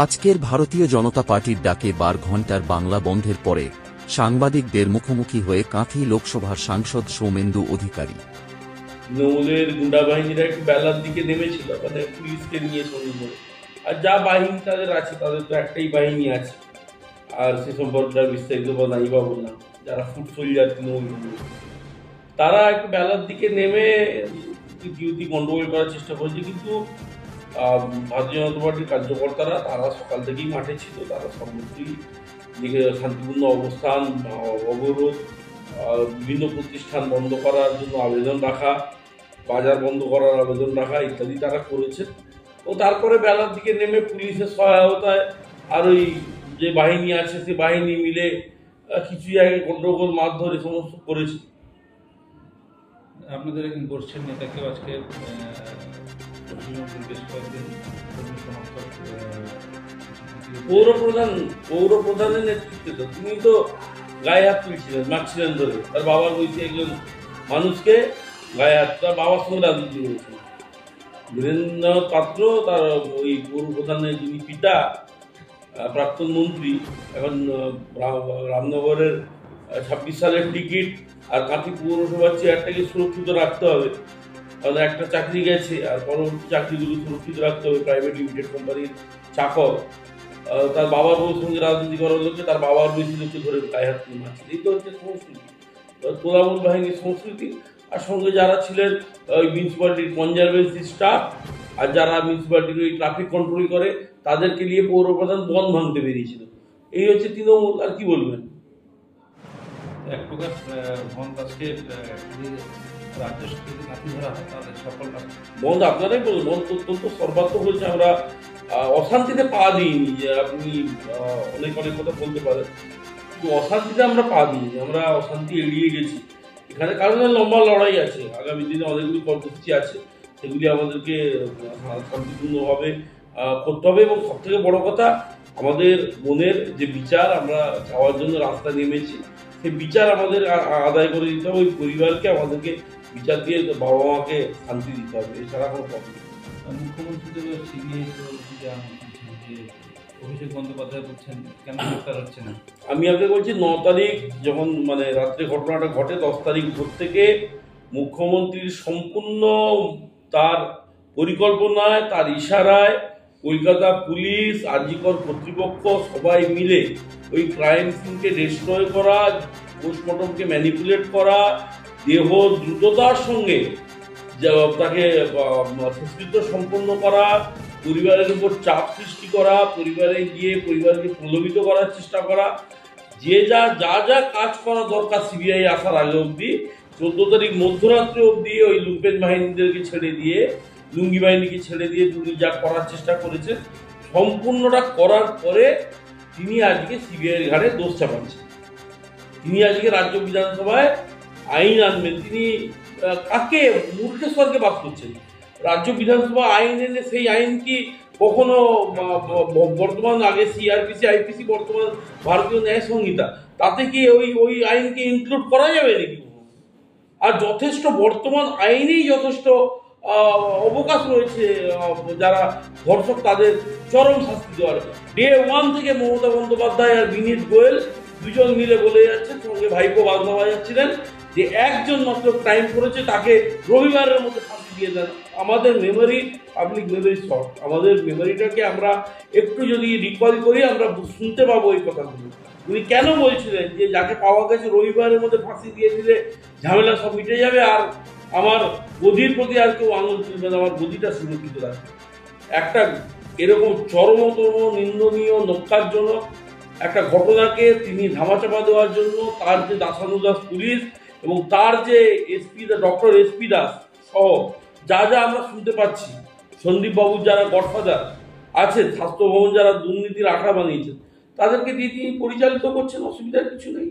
আজকের ভারতীয় জনতা পার্টির ডাকে 12 ঘণ্টার বাংলা বন্ধের পরে সাংবাদিকদের মুখোমুখি হয়ে কাঁথি লোকসভার সাংসদ সৌমেন্দু অধিকারী। তৃণমূলের গুন্ডা বাহিনীরা একটু বেলার দিকে নেমেছিল, মানে পুলিশকে নিয়ে সঙ্গে করে। আর যা বাহিনী তাদের আছে, তাদের তো একটাই বাহিনী আছে, আর সে সম্পর্কে বিস্তারিত নাই বা বললাম। যারা ফুট সোলজার তৃণমূল, তারা একটু বেলার দিকে নেমে ডিউটি গন্ডগোল করার চেষ্টা করেছে, কিন্তু ভারতীয় জনতা পার্টির কার্যকর্তারা তারা সকাল থেকেই মাঠে ছিল। তারা সর্বত্রই দিকে শান্তিপূর্ণ অবস্থান, অবরোধ, বিভিন্ন প্রতিষ্ঠান বন্ধ করার জন্য আবেদন রাখা, বাজার বন্ধ করার আবেদন রাখা ইত্যাদি তারা করেছে। ও তারপরে বেলার দিকে নেমে পুলিশের সহায়তায় আর ওই যে বাহিনী আছে সে বাহিনী মিলে কিছু জায়গায় গন্ডগোল মারধর এ সমস্ত করেছে। আপনাদের একজন বর্ষের নেতাকে আজকে বেশ কয়েকদিন পৌরপ্রধানের নেতৃত্বে তো তিনি তো গায়ে হাত তুলছিলেন, মারছিলেন ধরে। তার বাবার বয়সী একজন মানুষকে গায়ে হাত, তার বাবার সঙ্গে রাজনীতি করেছেন বীরেন্দ্রনাথ পাত্র, তার ওই পৌরপ্রধানের যিনি পিতা, প্রাক্তন মন্ত্রী, এখন রামনগরের 26 সালের টিকিট আর কাঁথি পৌরসভার চেয়ারটাকে সুরক্ষিত রাখতে হবে, কারণ একটা চাকরি গেছে আর পরবর্তী চাকরিগুলো সুরক্ষিত রাখতে হবে। প্রাইভেট লিমিটেড কোম্পানির চাকর, তার বাবার বউর সঙ্গে রাজনীতি করার লোককে তার বাবার বয়সী লোককে ধরে গায়ে হাত তুলে মারছে। এই তো হচ্ছে সংস্কৃতি, তোলামূল বাহিনীর সংস্কৃতি। আর সঙ্গে যারা ছিলেন ওই মিউনিসিপ্যালিটির কনজারভেন্সি স্টাফ, আর যারা মিউনিসিপ্যালিটির ওই ট্রাফিক কন্ট্রোল করে, তাদেরকে নিয়ে পৌরপ্রধান বন ভাঙতে বেরিয়েছিল। এই হচ্ছে তৃণমূল। আর কি বলবেন? এক প্রকার বন্ধ আপনারাই বলুন, বন্ধ অত্যন্ত সর্বাত্মক হয়েছে। আমরা অশান্তিতে পা দিইনি, যে আপনি অনেক অনেক কথা বলতে পারেন, কিন্তু অশান্তিতে আমরা পা দিইনি, আমরা অশান্তি এড়িয়ে গেছি। এখানে কারণ লম্বা লড়াই আছে, আগামী দিনে অনেকগুলি কর্মসূচি আছে, সেগুলি আমাদেরকে শান্তিপূর্ণভাবে করতে হবে। এবং সব থেকে বড় কথা, আমাদের মনের যে বিচার আমরা চাওয়ার জন্য রাস্তা নেমেছি, সেই বিচার আমাদের আদায় করে দিতে হবে। ওই পরিবারকে আমাদেরকে বিচার দিয়ে বাবা মাকে শান্তি দিতে হবে, এছাড়া কোনো কথা নেই। মুখ্যমন্ত্রী তো অভিষেক বন্দ্যোপাধ্যায় বলছেন কেন গ্রেফতার হচ্ছে না? আমি আগে বলছি 9 তারিখ যখন মানে রাত্রে ঘটনাটা ঘটে, 10 তারিখ ভোর থেকে মুখ্যমন্ত্রীর সম্পূর্ণ তার পরিকল্পনায়, তার ইশারায় কলকাতা পুলিশ, আরজিকর কর্তৃপক্ষ সবাই মিলে ওই ক্রাইম সিনকে ডিস্ট্রয় করা, পোস্টমর্টমকে ম্যানিপুলেট করা, দেহ দ্রুততার সঙ্গে তাকে শেষকৃত্য সম্পন্ন করা, পরিবারের উপর চাপ সৃষ্টি করা, পরিবারে গিয়ে পরিবারকে প্রলোভিত করার চেষ্টা করা, যে যা কাজ করা দরকার সিবিআই আসার আগে অবধি, 14 তারিখ মধ্যরাত্রে অবধি ওই লুম্পেন বাহিনীদেরকে ছেড়ে দিয়ে, লুঙ্গি বাহিনীকে ছেড়ে দিয়ে তিনি যা করার চেষ্টা করেছেন, সম্পূর্ণটা করার পরে তিনি আজকে সিবিআইয়ের ঘাড়ে দোষ চাপাচ্ছেন। তিনি আজকে রাজ্য বিধানসভায় আইন আনবেন। তিনি কাকে মূর্খেশ্বরকে বাদ করছেন? রাজ্য বিধানসভা আইন এনে সেই আইন কি কখনো বর্তমান, আগে সিআরপিসি, আইপিসি, বর্তমান ভারতীয় ন্যায় সংহিতা, তাতে কি ওই আইনকে ইনক্লুড করা যাবে নাকি? আর যথেষ্ট বর্তমান আইনেই যথেষ্ট অবকাশ রয়েছে যারা ধর্ষক তাদের চরম শাস্তি দেওয়ার। ডে 1 থেকে মমতা বন্দ্যোপাধ্যায় আর বিনীত গোয়েল দুজন মিলে বলে যাচ্ছে, সঙ্গে ভাইপো বাজনা বাজাচ্ছিলেন, যে একজন মাত্র ক্রাইম করেছে, তাকে রবিবারের মধ্যে ফাঁসি দিয়ে দেন। আমাদের মেমোরি, পাবলিক মেমোরি শর্ট, আমাদের মেমোরিটাকে আমরা একটু যদি রিকল করি, আমরা শুনতে পাবো এই কথাগুলো। উনি কেন বলছিলেন যে যাকে পাওয়া গেছে রবিবারের মধ্যে ফাঁসি দিয়ে দিলে ঝামেলা সব মিটে যাবে, আর আমার গদির প্রতি আর কেউ আঙুল তুলবে না, আমার গদিটা সুরক্ষিত রাখবে। একটা এরকম চরমতম নিন্দনীয়, নক্কারজনক একটা ঘটনাকে তিনি ধামাচাপা দেওয়ার জন্য তার যে দাসানুদাস পুলিশ এবং তার যে এসপি, ডক্টর এসপি দাস সহ যা আমরা শুনতে পাচ্ছি, সন্দীপ বাবুর যারা গডফাদার আছে, স্বাস্থ্য ভবন যারা দুর্নীতির আখড়া বানিয়েছেন, তাদেরকে দিয়ে তিনি পরিচালিত করছেন, অসুবিধার কিছু নেই।